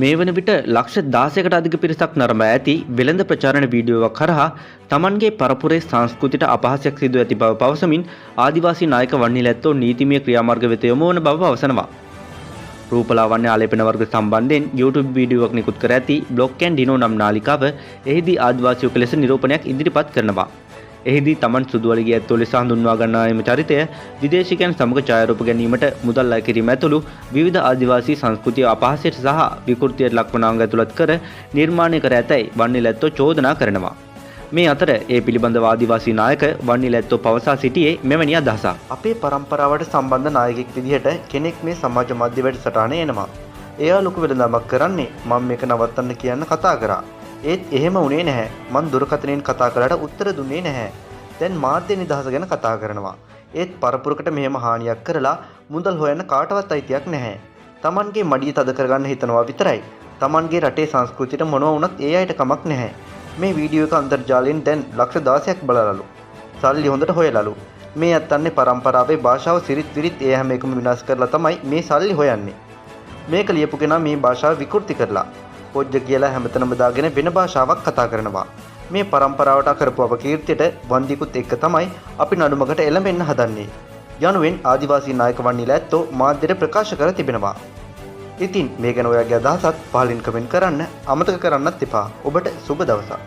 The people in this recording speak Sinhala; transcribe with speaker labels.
Speaker 1: මේ වන විට ලක්ෂ 16කට අධික පිරිසක් නරඹා ඇති වෙළඳ ප්‍රචාරණ වීඩියෝවක් කරහා තමන්ගේ පරපුරේ සංස්කෘතියට අපහාසයක් සිදු ඇති බව පවසමින් ආදිවාසී නායක වන්නිලැත්තෝ නීතිමය ක්‍රියාමාර්ග වෙත යොමු වන බව පවසනවා. රූපලාවන්‍ය ආලේපන වර්ග සම්බන්ධයෙන් YouTube වීඩියෝවක් නිකුත් කර ඇති බ්ලොක් ඇන් ඩිනෝ නම් නාලිකාව එහිදී ආදිවාසීව ලෙස නිරූපණයක් ඉදිරිපත් කරනවා. එහිදී තමන් සුදුවලගේ ඇත්තෝ ලෙස හඳුන්වා ගන්නා එම චරිතය විදේශිකයන් සමග ඡායාරූප ගැනීමට මුදල් අය කිරීම ඇතුළු විවිධ ආදිවාසී සංස්කෘතිය අපහාසයට සහ විකෘතියට ලක්වන අංග ඇතුළත් කර නිර්මාණය කර ඇතැයි වන්නිලැත්තෝ චෝදනා කරනවා. මේ අතර ඒ පිළිබඳව ආදිවාසී නායක වන්නිලැත්තෝ පවසා සිටියේ මෙවැනි අදහසක්. අපේ පරම්පරාවට සම්බන්ධ නායකයෙක් විදිහට කෙනෙක් මේ සමාජ මාධ්‍ය වැඩසටහනේ එනවා. එයා ලොකු වෙළඳාමක් කරන්නේ මම මේක නවත්තන්න කියන්න කතා කරා. ඒත් එහෙම වුණේ නැහැ. මං දුරකථනයෙන් කතා කළාට උත්තර දුන්නේ නැහැ. දැන් මාධ්‍ය නිදහස ගැන කතා කරනවා. ඒත් පරපුරකට මෙහෙම හානියක් කරලා මුදල් හොයන්න කාටවත් අයිතියක් නැහැ. Tamanගේ මඩිය තද කරගන්න හිතනවා විතරයි. Tamanගේ රටේ සංස්කෘතියට මොනවා වුණත් ඒ අයට කමක් නැහැ. මේ වීඩියෝ එක අන්තර්ජාලයෙන් දැන් ලක්ෂ 16ක් බලලාලු. සල්ලි හොඳට හොයලාලු. මේ අත්තන්නේ පරම්පරාවේ භාෂාව සිරිත් විරිත් ඒ හැම එකම විනාශ කරලා තමයි මේ සල්ලි හොයන්නේ. මේක ලියපු කෙනා මේ භාෂාව විකෘති කරලා පොජ්ජ කියලා හැමතැනම දාගෙන වෙන භාෂාවක් කතා කරනවා. මේ පරම්පරාවට කරපු අපකීර්තියට වන්දිකුත් එක්ක තමයි අපි නඩුමකට එළඹෙන්න හදන්නේ. යනුවෙන් ආදිවාසී නායක වන්නිලැත්තෝ මාධ්‍යට ප්‍රකාශ කර තිබෙනවා. ඉතින් මේ ගැන ඔයාගේ අදහසත් පහලින් කමෙන්ට් කරන්න අමතක කරන්නත් එපා. ඔබට සුබ දවසක්.